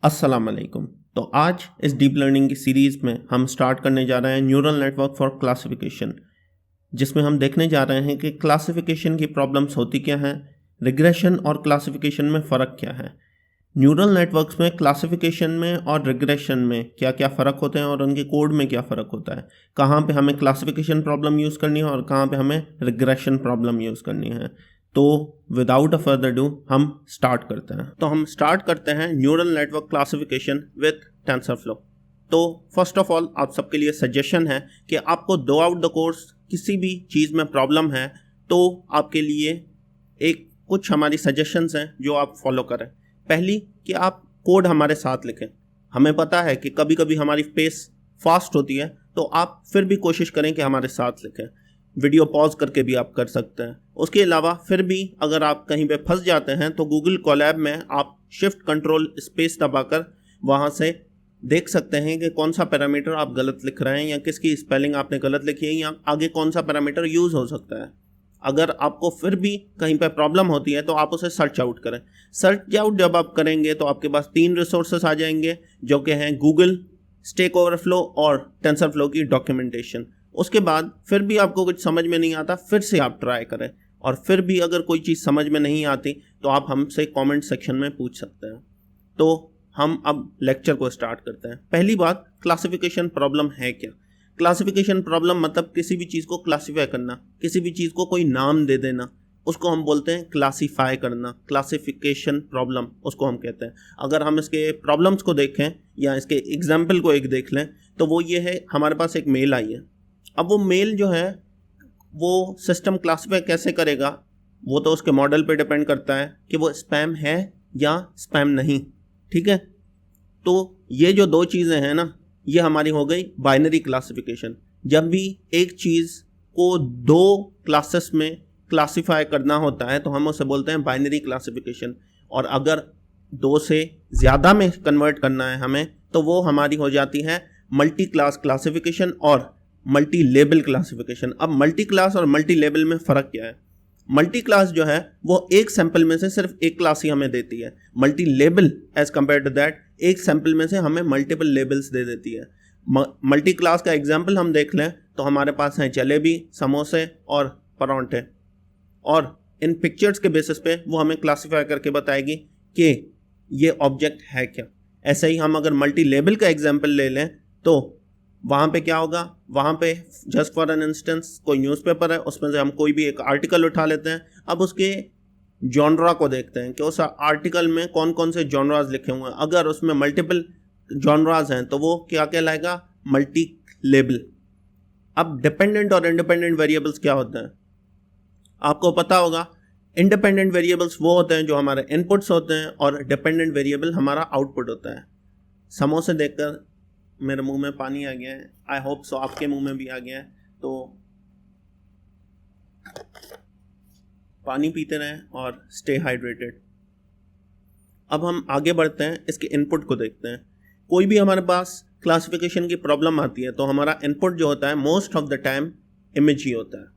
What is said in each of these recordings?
अस्सलाम वालेकुम। तो आज इस डीप लर्निंग की सीरीज़ में हम स्टार्ट करने जा रहे हैं न्यूरल नेटवर्क फॉर क्लासिफिकेशन, जिसमें हम देखने जा रहे हैं कि क्लासिफिकेशन की प्रॉब्लम्स होती क्या हैं, रिग्रेशन और क्लासिफिकेशन में फ़र्क क्या है, न्यूरल नेटवर्क्स में क्लासिफिकेशन में और रिग्रेशन में क्या क्या फ़र्क होते हैं और उनके कोड में क्या फ़र्क होता है, कहाँ पे हमें क्लासिफिकेशन प्रॉब्लम यूज़ करनी है और कहाँ पे हमें रिग्रेशन प्रॉब्लम यूज़ करनी है। तो विदाउट अ फर्दर डू हम स्टार्ट करते हैं। तो हम स्टार्ट करते हैं neural network classification with TensorFlow. तो फर्स्ट ऑफ ऑल आप सबके लिए सजेशन है कि आपको थ्रू आउट द कोर्स किसी भी चीज़ में प्रॉब्लम है तो आपके लिए एक कुछ हमारी सजेशंस हैं जो आप फॉलो करें। पहली कि आप कोड हमारे साथ लिखें। हमें पता है कि कभी कभी हमारी पेस फास्ट होती है, तो आप फिर भी कोशिश करें कि हमारे साथ लिखें। वीडियो पॉज करके भी आप कर सकते हैं। उसके अलावा फिर भी अगर आप कहीं पे फंस जाते हैं तो गूगल कोलैब में आप शिफ्ट कंट्रोल स्पेस दबाकर वहाँ से देख सकते हैं कि कौन सा पैरामीटर आप गलत लिख रहे हैं या किसकी स्पेलिंग आपने गलत लिखी है या आगे कौन सा पैरामीटर यूज़ हो सकता है। अगर आपको फिर भी कहीं पे प्रॉब्लम होती है तो आप उसे सर्च आउट करें। सर्च आउट जब आप करेंगे तो आपके पास 3 रिसोर्सेस आ जाएंगे जो कि हैं गूगल, स्टैक ओवरफ्लो और टेंसरफ्लो की डॉक्यूमेंटेशन। उसके बाद फिर भी आपको कुछ समझ में नहीं आता, फिर से आप ट्राई करें और फिर भी अगर कोई चीज़ समझ में नहीं आती तो आप हमसे कमेंट सेक्शन में पूछ सकते हैं। तो हम अब लेक्चर को स्टार्ट करते हैं। पहली बात, क्लासिफिकेशन प्रॉब्लम है क्या। क्लासिफिकेशन प्रॉब्लम मतलब किसी भी चीज़ को क्लासीफाई करना, किसी भी चीज़ को कोई नाम दे देना, उसको हम बोलते हैं क्लासीफाई करना। क्लासिफिकेशन प्रॉब्लम उसको हम कहते हैं। अगर हम इसके प्रॉब्लम्स को देखें या इसके एग्जाम्पल को एक देख लें तो वो ये है, हमारे पास एक मेल आई है। अब वो मेल जो है वो सिस्टम क्लासीफाई कैसे करेगा, वो तो उसके मॉडल पे डिपेंड करता है कि वो स्पैम है या स्पैम नहीं। ठीक है, तो ये जो दो चीज़ें हैं ना, ये हमारी हो गई बाइनरी क्लासिफिकेशन। जब भी एक चीज़ को दो क्लासेस में क्लासीफाई करना होता है तो हम उसे बोलते हैं बाइनरी क्लासिफिकेशन। और अगर दो से ज़्यादा में कन्वर्ट करना है हमें तो वो हमारी हो जाती है मल्टी क्लास क्लासिफिकेशन और मल्टी लेबल क्लासिफिकेशन। अब मल्टी क्लास और मल्टी लेबल में फ़र्क क्या है। मल्टी क्लास जो है वो एक सैंपल में से सिर्फ एक क्लास ही हमें देती है। Multi label as compare to that एक सैंपल में से हमें मल्टीपल लेबल्स दे देती है। मल्टी क्लास का एग्जाम्पल हम देख लें तो हमारे पास हैं जलेबी, समोसे और परांठे, और इन पिक्चर्स के बेसिस पे वो हमें क्लासीफाई करके बताएगी कि ये ऑब्जेक्ट है क्या। ऐसे ही हम अगर मल्टी लेबल का एग्जाम्पल ले लें तो वहाँ पे क्या होगा, वहाँ पे जस्ट फॉर एन इंस्टेंस कोई न्यूज़पेपर है, उसमें से हम कोई भी एक आर्टिकल उठा लेते हैं। अब उसके जॉनरा को देखते हैं कि उस आर्टिकल में कौन कौन से जॉनराज लिखे हुए हैं। अगर उसमें मल्टीपल जॉनराज हैं तो वो क्या कहलाएगा, मल्टी लेबल। अब डिपेंडेंट और इंडिपेंडेंट वेरिएबल्स क्या होते हैं आपको पता होगा। इंडिपेंडेंट वेरिएबल्स वो होते हैं जो हमारे इनपुट्स होते हैं और डिपेंडेंट वेरिएबल हमारा आउटपुट होता है। समोसे देखकर मेरे मुंह में पानी आ गया है, आई होप सो आपके मुंह में भी आ गया है। तो पानी पीते रहें और स्टे हाइड्रेटेड। अब हम आगे बढ़ते हैं, इसके इनपुट को देखते हैं। कोई भी हमारे पास क्लासिफिकेशन की प्रॉब्लम आती है तो हमारा इनपुट जो होता है most of the time image ही होता है,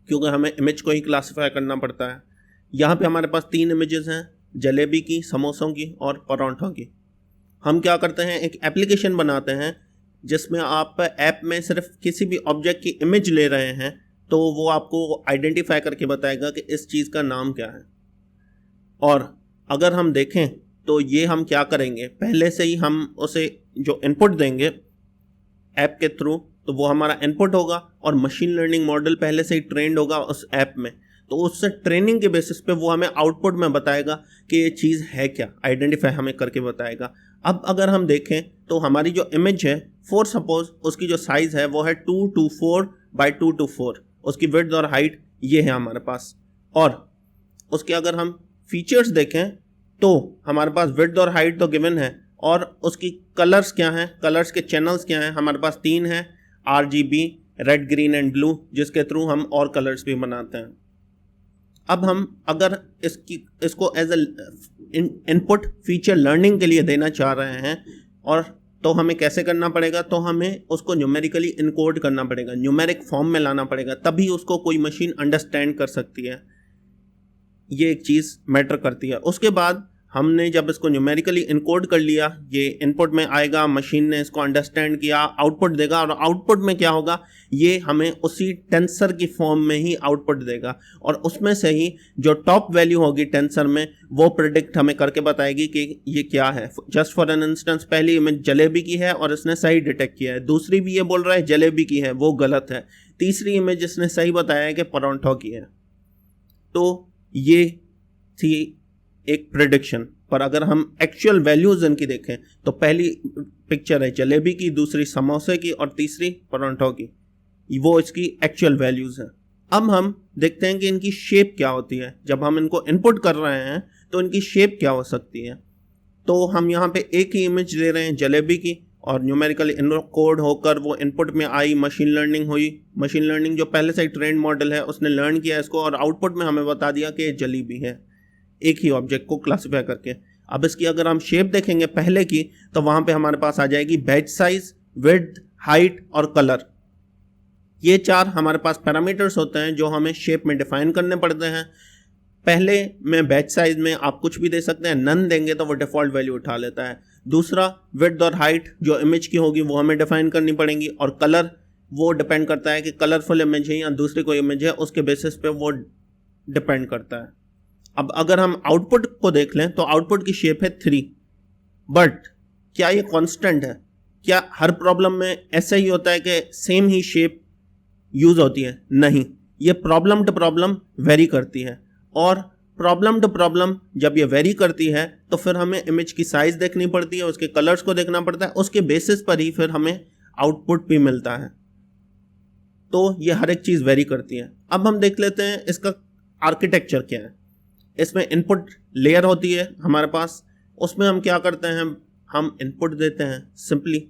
क्योंकि हमें इमेज को ही क्लासीफाई करना पड़ता है। यहाँ पे हमारे पास 3 इमेजेस हैं, जलेबी की, समोसों की और परांठों की। हम क्या करते हैं, एक एप्लीकेशन बनाते हैं जिसमें आप ऐप में सिर्फ किसी भी ऑब्जेक्ट की इमेज ले रहे हैं तो वो आपको आइडेंटिफाई करके बताएगा कि इस चीज़ का नाम क्या है। और अगर हम देखें तो ये हम क्या करेंगे, पहले से ही हम उसे जो इनपुट देंगे ऐप के थ्रू तो वो हमारा इनपुट होगा और मशीन लर्निंग मॉडल पहले से ही ट्रेंड होगा उस ऐप में, तो उससे ट्रेनिंग के बेसिस पे वो हमें आउटपुट में बताएगा कि ये चीज़ है क्या, आइडेंटिफाई हमें करके बताएगा। अब अगर हम देखें तो हमारी जो इमेज है, फॉर सपोज उसकी जो साइज़ है वो है 224 बाई 224, उसकी विड्थ और हाइट ये है हमारे पास। और उसके अगर हम फीचर्स देखें तो हमारे पास विड्थ और हाइट तो गिवन है, और उसकी कलर्स क्या हैं, कलर्स के चैनल्स क्या हैं, हमारे पास 3 हैं, RGB, red, green and blue, जिसके थ्रू हम और कलर्स भी बनाते हैं। अब हम अगर इसको as a input feature learning के लिए देना चाह रहे हैं और तो हमें कैसे करना पड़ेगा, तो हमें उसको न्यूमेरिकली इनकोड करना पड़ेगा, न्यूमेरिक फॉर्म में लाना पड़ेगा, तभी उसको कोई मशीन अंडरस्टैंड कर सकती है। ये एक चीज़ मैटर करती है। उसके बाद हमने जब इसको न्यूमेरिकली इनकोड कर लिया, ये इनपुट में आएगा, मशीन ने इसको अंडरस्टैंड किया, आउटपुट देगा, और आउटपुट में क्या होगा, ये हमें उसी टेंसर की फॉर्म में ही आउटपुट देगा, और उसमें से ही जो टॉप वैल्यू होगी टेंसर में वो प्रेडिक्ट हमें करके बताएगी कि ये क्या है। जस्ट फॉर एन इंस्टेंस, पहली इमेज जलेबी की है और इसने सही डिटेक्ट किया है, दूसरी भी ये बोल रहा है जलेबी की है, वो गलत है, तीसरी इमेज इसने सही बताया है कि परांठों की है। तो ये थी एक प्रेडिक्शन। पर अगर हम एक्चुअल वैल्यूज इनकी देखें तो पहली पिक्चर है जलेबी की, दूसरी समोसे की और तीसरी परांठों की, वो इसकी एक्चुअल वैल्यूज हैं। अब हम देखते हैं कि इनकी शेप क्या होती है। जब हम इनको इनपुट कर रहे हैं तो इनकी शेप क्या हो सकती है। तो हम यहाँ पे एक ही इमेज ले रहे हैं जलेबी की, और न्यूमेरिकली इनकोड होकर वो इनपुट में आई, मशीन लर्निंग हुई। मशीन लर्निंग जो पहले से ही ट्रेंड मॉडल है उसने लर्न किया इसको, और आउटपुट में हमें बता दिया कि ये जलेबी है, एक ही ऑब्जेक्ट को क्लासिफाई करके। अब इसकी अगर हम शेप देखेंगे पहले की, तो वहां पे हमारे पास आ जाएगी बैच साइज, विड्थ, हाइट और कलर। ये चार हमारे पास पैरामीटर्स होते हैं जो हमें शेप में डिफाइन करने पड़ते हैं। पहले में बैच साइज में आप कुछ भी दे सकते हैं, नन देंगे तो वो डिफॉल्ट वैल्यू उठा लेता है। दूसरा, विड्थ और हाइट जो इमेज की होगी वो हमें डिफाइन करनी पड़ेंगी, और कलर वो डिपेंड करता है कि कलरफुल इमेज है या दूसरी कोई इमेज है, उसके बेसिस पे वो डिपेंड करता है। अब अगर हम आउटपुट को देख लें तो आउटपुट की शेप है 3, बट क्या ये कांस्टेंट है? क्या हर प्रॉब्लम में ऐसा ही होता है कि सेम ही शेप यूज होती है? नहीं, ये प्रॉब्लम टू प्रॉब्लम वेरी करती है, और प्रॉब्लम टू प्रॉब्लम जब ये वेरी करती है तो फिर हमें इमेज की साइज देखनी पड़ती है, उसके कलर्स को देखना पड़ता है, उसके बेसिस पर ही फिर हमें आउटपुट भी मिलता है। तो ये हर एक चीज़ वेरी करती है। अब हम देख लेते हैं इसका आर्किटेक्चर क्या है। इसमें इनपुट लेयर होती है हमारे पास, उसमें हम क्या करते हैं, हम इनपुट देते हैं सिंपली।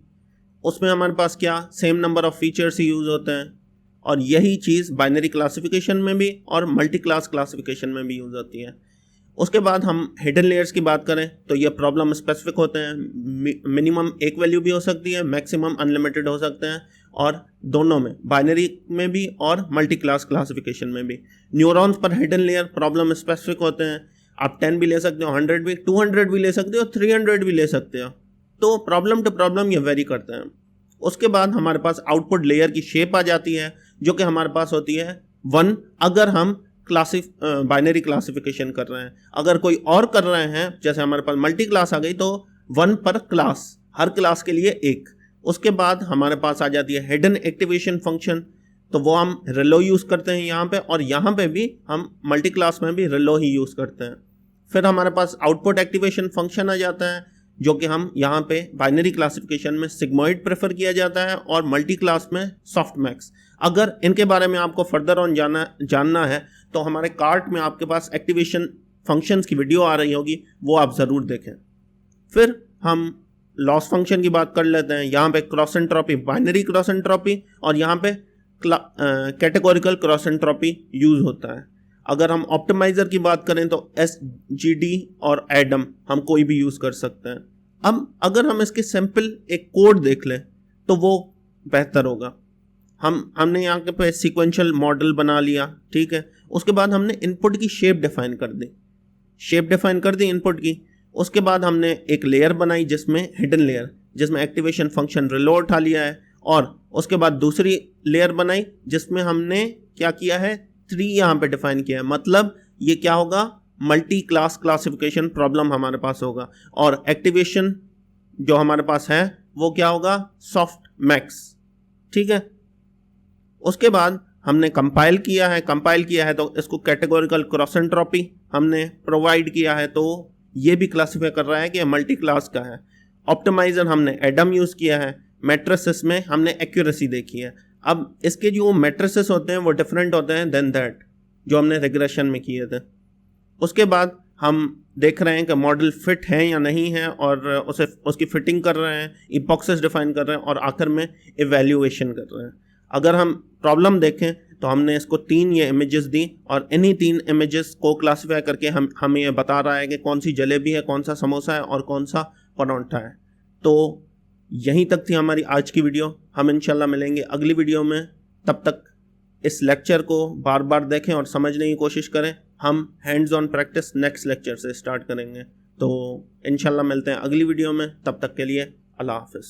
उसमें हमारे पास क्या, same number of features he use होते हैं, और यही चीज़ बाइनरी क्लासिफिकेशन में भी और मल्टी क्लास क्लासिफिकेशन में भी यूज़ होती है। उसके बाद हम हिडन लेयर्स की बात करें तो ये प्रॉब्लम स्पेसिफिक होते हैं। मिनिमम एक वैल्यू भी हो सकती है, मैक्सिमम अनलिमिटेड हो सकते हैं, और दोनों में, बाइनरी में भी और मल्टी क्लास क्लासिफिकेशन में भी। न्यूरॉन्स पर हिडन लेयर प्रॉब्लम स्पेसिफिक होते हैं। आप 10 भी ले सकते हो, 100 भी, 200 भी ले सकते हो, 300 भी ले सकते हो। तो प्रॉब्लम टू प्रॉब्लम ये वेरी करते हैं। उसके बाद हमारे पास आउटपुट लेयर की शेप आ जाती है, जो कि हमारे पास होती है 1, अगर हम बाइनरी क्लासिफिकेशन कर रहे हैं। अगर कोई और कर रहे हैं, जैसे हमारे पास मल्टी क्लास आ गई, तो 1 पर क्लास, हर क्लास के लिए 1। उसके बाद हमारे पास आ जाती है हिडन एक्टिवेशन फंक्शन, तो वो हम रिलो यूज़ करते हैं यहाँ पे, और यहाँ पे भी हम मल्टी क्लास में भी रिलो ही यूज़ करते हैं। फिर हमारे पास आउटपुट एक्टिवेशन फंक्शन आ जाता है, जो कि हम यहाँ पे बाइनरी क्लासिफिकेशन में सिग्मॉइड प्रेफर किया जाता है, और मल्टी क्लास में सॉफ्टमैक्स। अगर इनके बारे में आपको फर्दर ऑन जानना है तो हमारे कार्ट में आपके पास एक्टिवेशन फंक्शंस की वीडियो आ रही होगी, वो आप ज़रूर देखें। फिर हम लॉस फंक्शन की बात कर लेते हैं। यहाँ पे cross entropy, binary cross entropy, और यहाँ पे कैटेगोरिकल क्रॉस एंट्रोपी यूज़ होता है। अगर हम ऑप्टिमाइज़र की बात करें तो SGD और एडम हम कोई भी यूज़ कर सकते हैं। अब अगर हम इसके सैम्पल एक कोड देख लें तो वो बेहतर होगा। हमने यहाँ पे सीक्वेंशियल मॉडल बना लिया, ठीक है। उसके बाद हमने इनपुट की शेप डिफाइन कर दी, इनपुट की। उसके बाद हमने एक लेयर बनाई जिसमें हिडन लेयर, जिसमें एक्टिवेशन फंक्शन रिलो उठा लिया है, और उसके बाद दूसरी लेयर बनाई जिसमें हमने क्या किया है, 3 यहाँ पे डिफाइन किया है। मतलब ये क्या होगा, मल्टी क्लास क्लासिफिकेशन प्रॉब्लम हमारे पास होगा, और एक्टिवेशन जो हमारे पास है वो क्या होगा, सॉफ्ट मैक्स, ठीक है। उसके बाद हमने कंपाइल किया है तो इसको कैटेगोरिकल क्रॉस एंट्रोपी हमने प्रोवाइड किया है, तो ये भी क्लासिफाई कर रहा है कि मल्टी क्लास का है। ऑप्टिमाइजर हमने एडम यूज़ किया है। मैट्रिसेस में हमने एक्यूरेसी देखी है। अब इसके जो मैट्रिसेस होते हैं वो डिफरेंट होते हैं देन दैट जो हमने रिग्रेशन में किए थे। उसके बाद हम देख रहे हैं कि मॉडल फिट है या नहीं है, और उसकी फिटिंग कर रहे हैं, इपॉक्सेस डिफाइन कर रहे हैं, और आखिर में इवैल्यूएशन कर रहे हैं। अगर हम प्रॉब्लम देखें तो हमने इसको 3 ये इमेजेस दी, और इन्हीं 3 इमेजेस को क्लासिफाई करके हमें ये बता रहा है कि कौन सी जलेबी है, कौन सा समोसा है और कौन सा परांठा है। तो यहीं तक थी हमारी आज की वीडियो। हम इंशाल्लाह मिलेंगे अगली वीडियो में। तब तक इस लेक्चर को बार बार देखें और समझने की कोशिश करें। हम hands on practice next lecture से स्टार्ट करेंगे। तो इंशाल्लाह मिलते हैं अगली वीडियो में, तब तक के लिए अल्लाह हाफ़िज़।